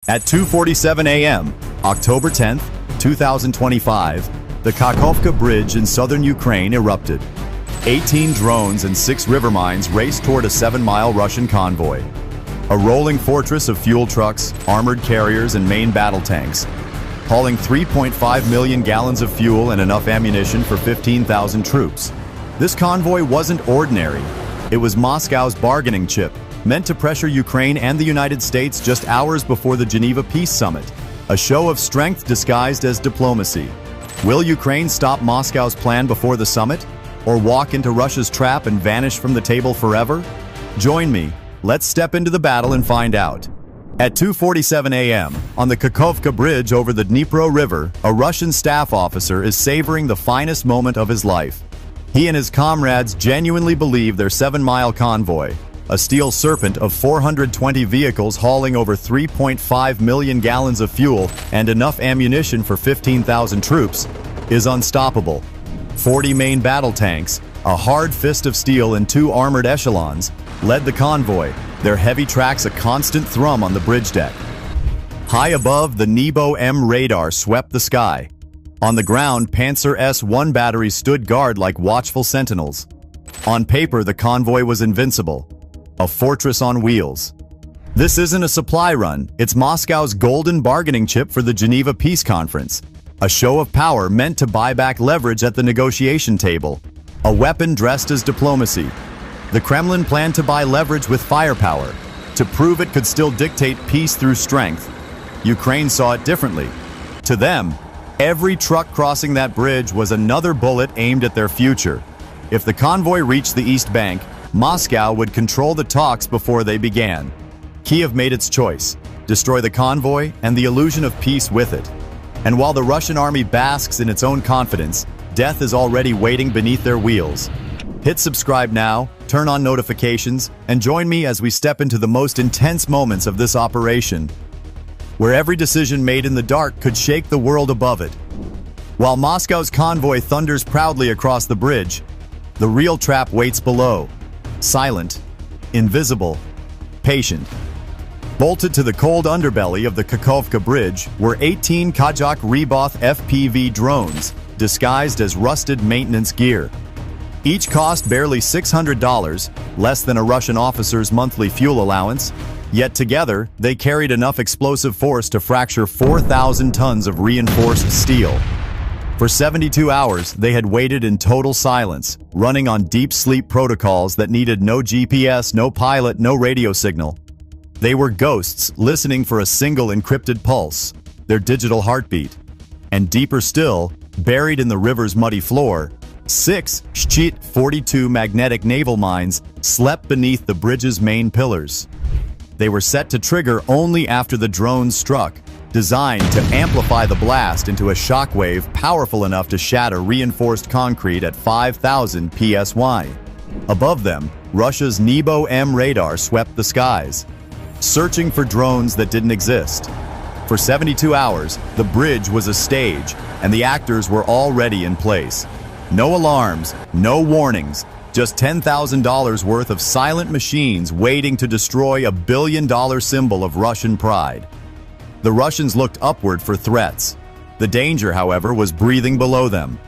At 2:47 a.m., October 10, 2025, the Kakhovka Bridge in southern Ukraine erupted. 18 drones and 6 river mines raced toward a 7-mile Russian convoy. A rolling fortress of fuel trucks, armored carriers, and main battle tanks, hauling 3.5 million gallons of fuel and enough ammunition for 15,000 troops. This convoy wasn't ordinary. It was Moscow's bargaining chip, meant to pressure Ukraine and the United States just hours before the Geneva Peace Summit. A show of strength disguised as diplomacy. Will Ukraine stop Moscow's plan before the summit? Or walk into Russia's trap and vanish from the table forever? Join me. Let's step into the battle and find out. At 2:47 a.m., on the Kakhovka Bridge over the Dnipro River, a Russian staff officer is savoring the finest moment of his life. He and his comrades genuinely believe their 7-mile convoy, a steel serpent of 420 vehicles hauling over 3.5 million gallons of fuel and enough ammunition for 15,000 troops, is unstoppable. 40 main battle tanks, a hard fist of steel and 2 armored echelons, led the convoy, their heavy tracks a constant thrum on the bridge deck. High above, the Nebo M radar swept the sky. On the ground, Panzer S-1 batteries stood guard like watchful sentinels. On paper, the convoy was invincible. A fortress on wheels. This isn't a supply run, it's Moscow's golden bargaining chip for the Geneva Peace Conference. A show of power meant to buy back leverage at the negotiation table. A weapon dressed as diplomacy. The Kremlin planned to buy leverage with firepower, to prove it could still dictate peace through strength. Ukraine saw it differently. To them, every truck crossing that bridge was another bullet aimed at their future. If the convoy reached the East Bank, Moscow would control the talks before they began. Kiev made its choice: destroy the convoy and the illusion of peace with it. And while the Russian army basks in its own confidence, death is already waiting beneath their wheels. Hit subscribe now, turn on notifications, and join me as we step into the most intense moments of this operation, where every decision made in the dark could shake the world above it. While Moscow's convoy thunders proudly across the bridge, the real trap waits below. Silent, invisible, patient. Bolted to the cold underbelly of the Kakhovka Bridge were 18 Kazakh Reboth FPV drones, disguised as rusted maintenance gear. Each cost barely $600, less than a Russian officer's monthly fuel allowance, yet together they carried enough explosive force to fracture 4,000 tons of reinforced steel. For 72 hours, they had waited in total silence, running on deep sleep protocols that needed no GPS, no pilot, no radio signal. They were ghosts listening for a single encrypted pulse, their digital heartbeat. And deeper still, buried in the river's muddy floor, 6 Shchit 42 magnetic naval mines slept beneath the bridge's main pillars. They were set to trigger only after the drones struck, designed to amplify the blast into a shockwave powerful enough to shatter reinforced concrete at 5,000 psi. Above them, Russia's Nebo M radar swept the skies, searching for drones that didn't exist. For 72 hours, the bridge was a stage, and the actors were already in place. No alarms, no warnings, just $10,000 worth of silent machines waiting to destroy a billion-dollar symbol of Russian pride. The Russians looked upward for threats. The danger, however, was breathing below them.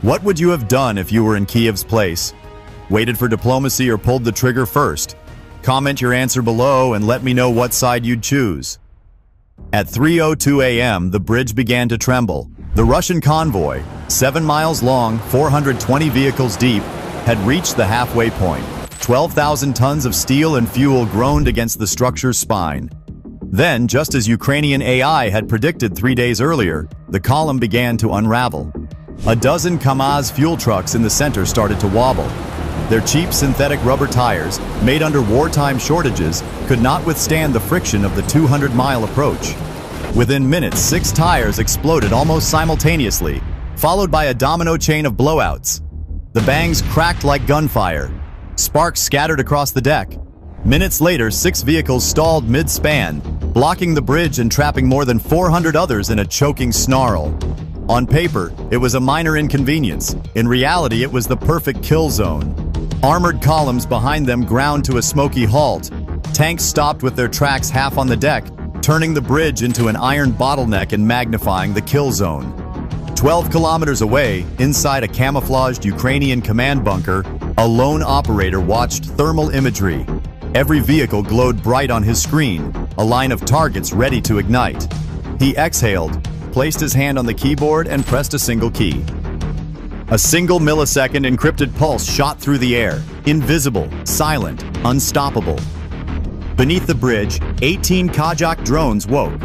What would you have done if you were in Kiev's place? Waited for diplomacy or pulled the trigger first? Comment your answer below and let me know what side you'd choose. At 3:02 a.m., the bridge began to tremble. The Russian convoy, 7 miles long, 420 vehicles deep, had reached the halfway point. 12,000 tons of steel and fuel groaned against the structure's spine. Then, just as Ukrainian AI had predicted 3 days earlier, the column began to unravel. A dozen Kamaz fuel trucks in the center started to wobble. Their cheap synthetic rubber tires, made under wartime shortages, could not withstand the friction of the 200-mile approach. Within minutes, 6 tires exploded almost simultaneously, followed by a domino chain of blowouts. The bangs cracked like gunfire. Sparks scattered across the deck. Minutes later, 6 vehicles stalled mid-span, blocking the bridge and trapping more than 400 others in a choking snarl. On paper, it was a minor inconvenience. In reality, it was the perfect kill zone. Armored columns behind them ground to a smoky halt. Tanks stopped with their tracks half on the deck, turning the bridge into an iron bottleneck and magnifying the kill zone. 12 kilometers away, inside a camouflaged Ukrainian command bunker, a lone operator watched thermal imagery. Every vehicle glowed bright on his screen, a line of targets ready to ignite. He exhaled, placed his hand on the keyboard and pressed a single key. A single millisecond encrypted pulse shot through the air, invisible, silent, unstoppable. Beneath the bridge, 18 Kazakh drones woke.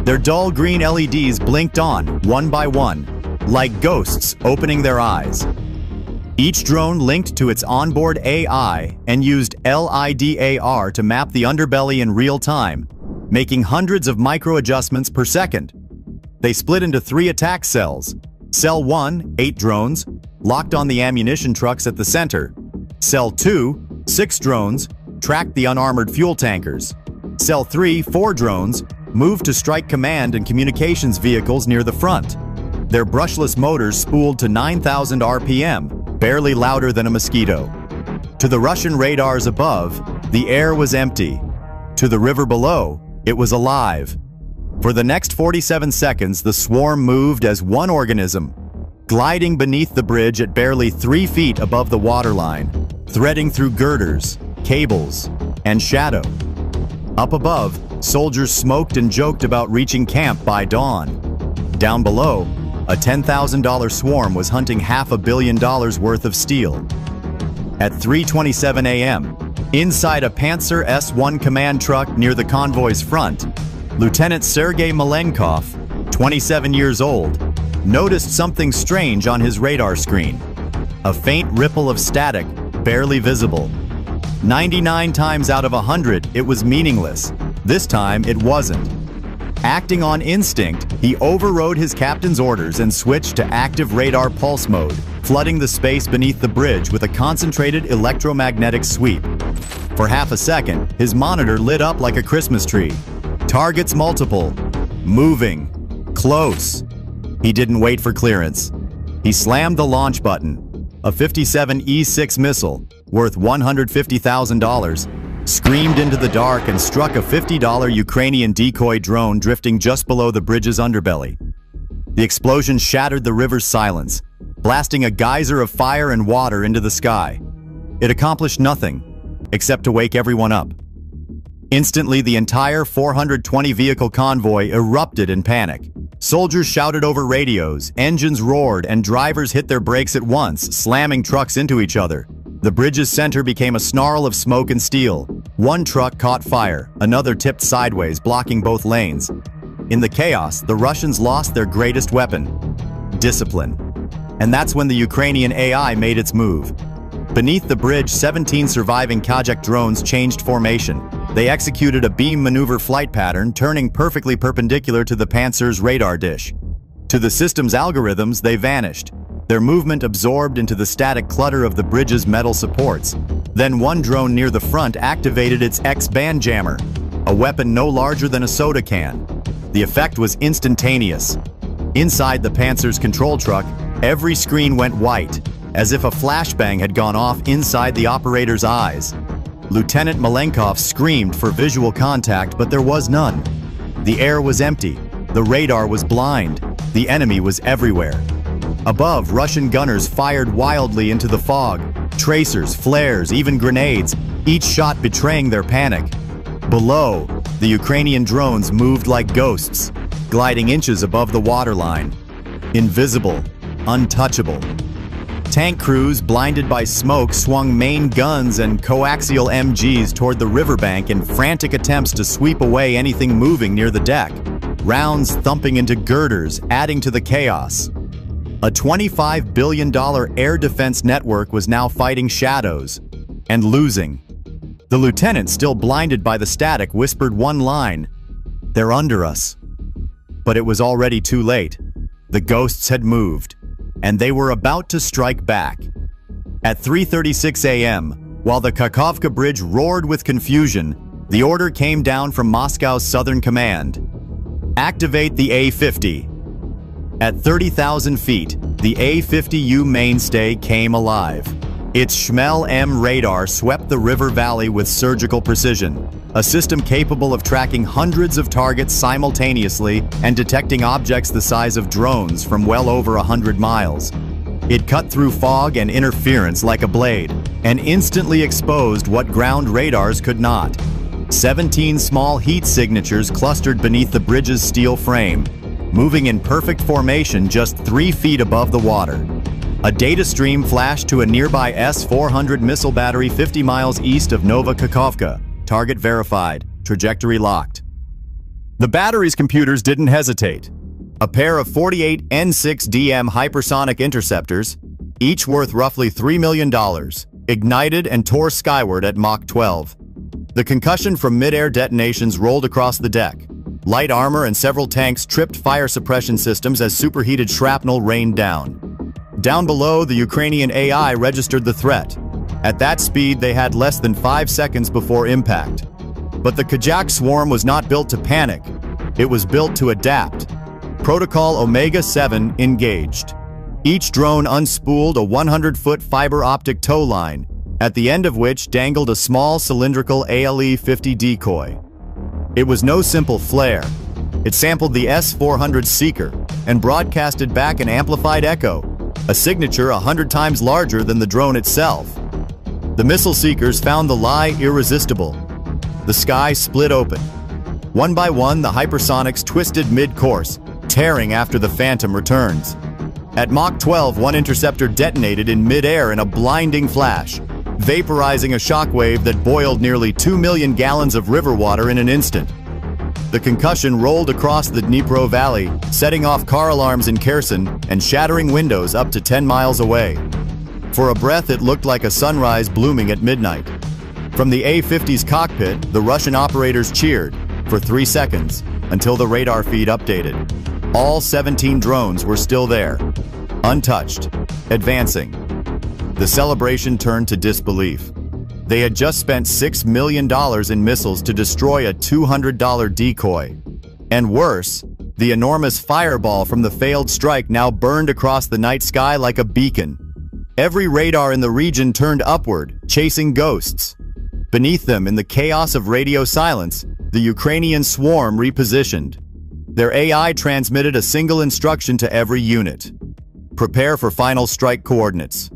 Their dull green LEDs blinked on, one by one, like ghosts opening their eyes. Each drone linked to its onboard AI and used LIDAR to map the underbelly in real time, making hundreds of micro-adjustments per second. They split into 3 attack cells. Cell 1, 8 drones, locked on the ammunition trucks at the center. Cell 2, 6 drones, tracked the unarmored fuel tankers. Cell 3, 4 drones, moved to strike command and communications vehicles near the front. Their brushless motors spooled to 9,000 RPM, barely louder than a mosquito. To the Russian radars above, the air was empty. To the river below, it was alive. For the next 47 seconds, the swarm moved as one organism, gliding beneath the bridge at barely 3 feet above the waterline, threading through girders, cables, and shadow. Up above, soldiers smoked and joked about reaching camp by dawn. Down below, a $10,000 swarm was hunting $500 million worth of steel. At 3:27 a.m., inside a Panzer S-1 command truck near the convoy's front, Lieutenant Sergei Malenkov, 27 years old, noticed something strange on his radar screen. A faint ripple of static, barely visible. 99 times out of 100, it was meaningless. This time, it wasn't. Acting on instinct, he overrode his captain's orders and switched to active radar pulse mode, flooding the space beneath the bridge with a concentrated electromagnetic sweep. For half a second, his monitor lit up like a Christmas tree. Targets multiple. Moving. Close. He didn't wait for clearance. He slammed the launch button. A 57 E-6 missile, worth $150,000, screamed into the dark and struck a $50 Ukrainian decoy drone drifting just below the bridge's underbelly. The explosion shattered the river's silence, blasting a geyser of fire and water into the sky. It accomplished nothing, except to wake everyone up. Instantly, the entire 420-vehicle convoy erupted in panic. Soldiers shouted over radios, engines roared, and drivers hit their brakes at once, slamming trucks into each other. The bridge's center became a snarl of smoke and steel. One truck caught fire, another tipped sideways, blocking both lanes. In the chaos, the Russians lost their greatest weapon: discipline. And that's when the Ukrainian AI made its move. Beneath the bridge, 17 surviving Kazakh drones changed formation. They executed a beam maneuver flight pattern, turning perfectly perpendicular to the Panzer's radar dish. To the system's algorithms, they vanished, their movement absorbed into the static clutter of the bridge's metal supports. Then one drone near the front activated its X-band jammer, a weapon no larger than a soda can. The effect was instantaneous. Inside the Panzer's control truck, every screen went white, as if a flashbang had gone off inside the operator's eyes. Lieutenant Malenkov screamed for visual contact, but there was none. The air was empty. The radar was blind. The enemy was everywhere. Above, Russian gunners fired wildly into the fog. Tracers, flares, even grenades, each shot betraying their panic. Below, the Ukrainian drones moved like ghosts, gliding inches above the waterline. Invisible, untouchable. Tank crews, blinded by smoke, swung main guns and coaxial MGs toward the riverbank in frantic attempts to sweep away anything moving near the deck. Rounds thumping into girders, adding to the chaos. A $25 billion air defense network was now fighting shadows and losing. The lieutenant, still blinded by the static, whispered one line: "They're under us." But it was already too late. The ghosts had moved, and they were about to strike back. At 3:36 a.m., while the Kakhovka Bridge roared with confusion, the order came down from Moscow's Southern Command: activate the A-50. At 30,000 feet, the A-50U mainstay came alive. Its Schmel M radar swept the river valley with surgical precision, a system capable of tracking hundreds of targets simultaneously and detecting objects the size of drones from well over 100 miles. It cut through fog and interference like a blade and instantly exposed what ground radars could not. 17 small heat signatures clustered beneath the bridge's steel frame, moving in perfect formation just 3 feet above the water. A data stream flashed to a nearby S-400 missile battery 50 miles east of Nova Kakhovka. Target verified. Trajectory locked. The battery's computers didn't hesitate. A pair of 48 N6DM hypersonic interceptors, each worth roughly $3 million, ignited and tore skyward at Mach 12. The concussion from mid-air detonations rolled across the deck. Light armor and several tanks tripped fire suppression systems as superheated shrapnel rained down. Down below, the Ukrainian AI registered the threat. At that speed, they had less than 5 seconds before impact. But the Kajak swarm was not built to panic. It was built to adapt. Protocol Omega-7 engaged. Each drone unspooled a 100-foot fiber optic tow line, at the end of which dangled a small cylindrical ALE-50 decoy. It was no simple flare. It sampled the S-400 seeker and broadcasted back an amplified echo, a signature 100 times larger than the drone itself. The missile seekers found the lie irresistible. The sky split open. One by one, the hypersonics twisted mid-course, tearing after the Phantom returns. At Mach 12, one interceptor detonated in mid-air in a blinding flash, vaporizing a shockwave that boiled nearly 2 million gallons of river water in an instant. The concussion rolled across the Dnipro Valley, setting off car alarms in Kherson and shattering windows up to 10 miles away. For a breath, it looked like a sunrise blooming at midnight. From the A-50's cockpit, the Russian operators cheered for 3 seconds until the radar feed updated. All 17 drones were still there, untouched, advancing. The celebration turned to disbelief. They had just spent $6 million in missiles to destroy a $200 decoy. And worse, the enormous fireball from the failed strike now burned across the night sky like a beacon. Every radar in the region turned upward, chasing ghosts. Beneath them, in the chaos of radio silence, the Ukrainian swarm repositioned. Their AI transmitted a single instruction to every unit: prepare for final strike coordinates.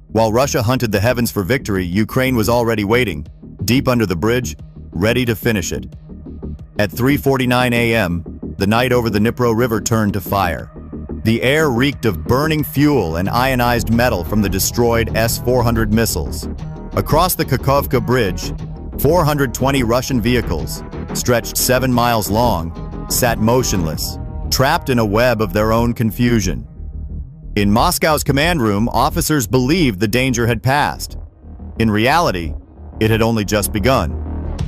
While Russia hunted the heavens for victory, Ukraine was already waiting, deep under the bridge, ready to finish it. At 3:49 a.m., the night over the Dnipro River turned to fire. The air reeked of burning fuel and ionized metal from the destroyed S-400 missiles. Across the Kakhovka Bridge, 420 Russian vehicles, stretched 7 miles long, sat motionless, trapped in a web of their own confusion. In Moscow's command room, officers believed the danger had passed. In reality, it had only just begun.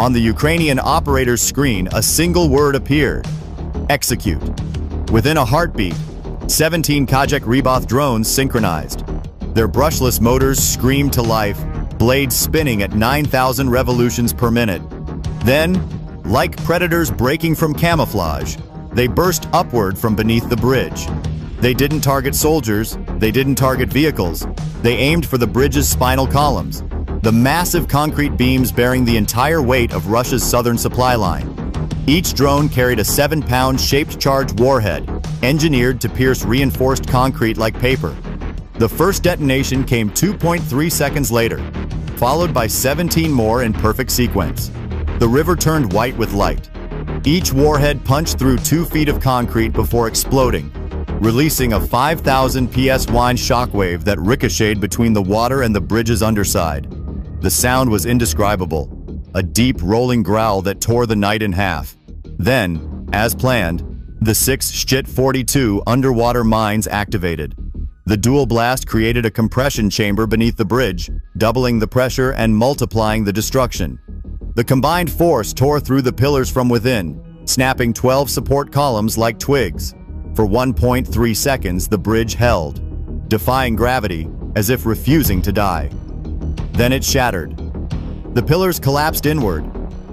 On the Ukrainian operator's screen, a single word appeared: execute. Within a heartbeat, 17 Kajak Ryboth drones synchronized. Their brushless motors screamed to life, blades spinning at 9,000 revolutions per minute. Then, like predators breaking from camouflage, they burst upward from beneath the bridge. They didn't target soldiers, they didn't target vehicles, they aimed for the bridge's spinal columns, the massive concrete beams bearing the entire weight of Russia's southern supply line. Each drone carried a 7-pound shaped charge warhead, engineered to pierce reinforced concrete like paper. The first detonation came 2.3 seconds later, followed by 17 more in perfect sequence. The river turned white with light. Each warhead punched through 2 feet of concrete before exploding, releasing a 5,000 PSY shockwave that ricocheted between the water and the bridge's underside. The sound was indescribable, a deep rolling growl that tore the night in half. Then, as planned, the 6 Shchit-42 underwater mines activated. The dual blast created a compression chamber beneath the bridge, doubling the pressure and multiplying the destruction. The combined force tore through the pillars from within, snapping 12 support columns like twigs. For 1.3 seconds, the bridge held, defying gravity as if refusing to die. Then it shattered. The pillars collapsed inward.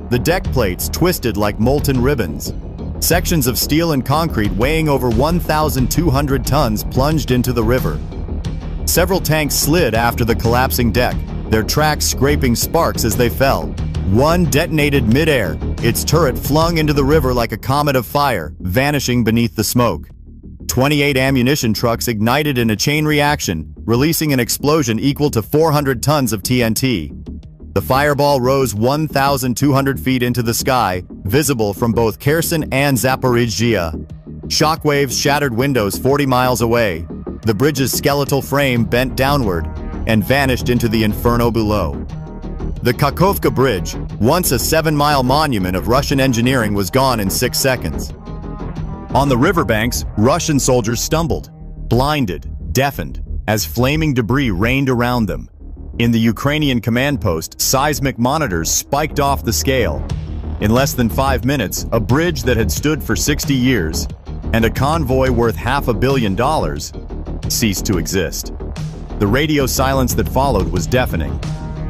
The deck plates twisted like molten ribbons. Sections of steel and concrete weighing over 1,200 tons plunged into the river. Several tanks slid after the collapsing deck, their tracks scraping sparks as they fell. One detonated midair, its turret flung into the river like a comet of fire, vanishing beneath the smoke. 28 ammunition trucks ignited in a chain reaction, releasing an explosion equal to 400 tons of TNT. The fireball rose 1,200 feet into the sky, visible from both Kherson and Zaporizhzhia. Shockwaves shattered windows 40 miles away. The bridge's skeletal frame bent downward and vanished into the inferno below. The Kakhovka Bridge, once a 7-mile monument of Russian engineering, was gone in 6 seconds. On the riverbanks, Russian soldiers stumbled, blinded, deafened, as flaming debris rained around them. In the Ukrainian command post, seismic monitors spiked off the scale. In less than 5 minutes, a bridge that had stood for 60 years and a convoy worth $500 million ceased to exist. The radio silence that followed was deafening.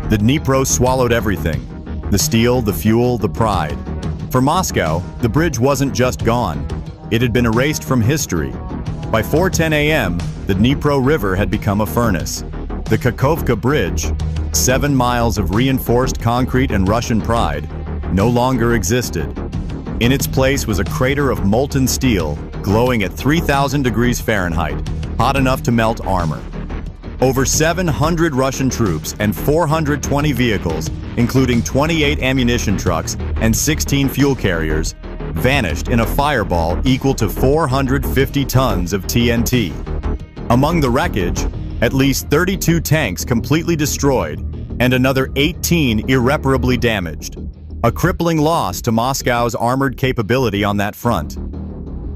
The Dnipro swallowed everything: the steel, the fuel, the pride. For Moscow, the bridge wasn't just gone. It had been erased from history. By 4:10 a.m., the Dnipro River had become a furnace. The Kakhovka Bridge, 7 miles of reinforced concrete and Russian pride, no longer existed. In its place was a crater of molten steel, glowing at 3,000 degrees Fahrenheit, hot enough to melt armor. Over 700 Russian troops and 420 vehicles, including 28 ammunition trucks and 16 fuel carriers, vanished in a fireball equal to 450 tons of TNT. Among the wreckage, at least 32 tanks completely destroyed and another 18 irreparably damaged. A crippling loss to Moscow's armored capability on that front.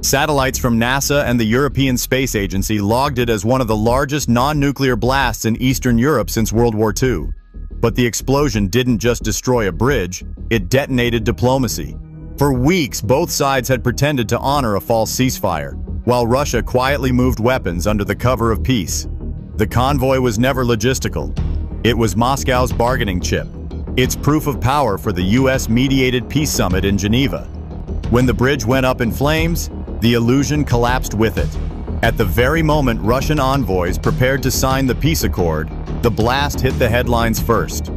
Satellites from NASA and the European Space Agency logged it as one of the largest non-nuclear blasts in Eastern Europe since World War II. But the explosion didn't just destroy a bridge, it detonated diplomacy. For weeks, both sides had pretended to honor a false ceasefire, while Russia quietly moved weapons under the cover of peace. The convoy was never logistical. It was Moscow's bargaining chip, its proof of power for the US-mediated peace summit in Geneva. When the bridge went up in flames, the illusion collapsed with it. At the very moment Russian envoys prepared to sign the peace accord, the blast hit the headlines first.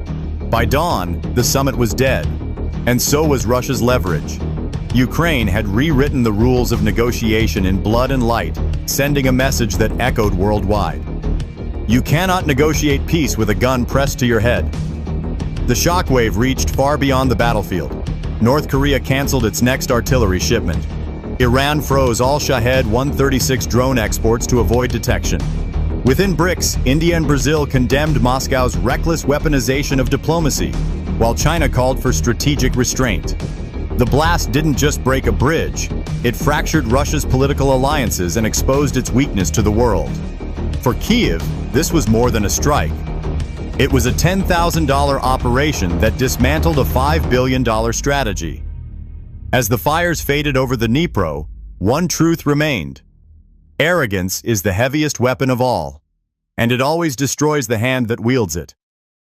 By dawn, the summit was dead, and so was Russia's leverage. Ukraine had rewritten the rules of negotiation in blood and light, sending a message that echoed worldwide. You cannot negotiate peace with a gun pressed to your head. The shockwave reached far beyond the battlefield. North Korea canceled its next artillery shipment. Iran froze all Shahed 136 drone exports to avoid detection. Within BRICS, India and Brazil condemned Moscow's reckless weaponization of diplomacy, while China called for strategic restraint. The blast didn't just break a bridge, it fractured Russia's political alliances and exposed its weakness to the world. For Kyiv, this was more than a strike. It was a $10,000 operation that dismantled a $5 billion strategy. As the fires faded over the Dnipro, one truth remained. Arrogance is the heaviest weapon of all, and it always destroys the hand that wields it.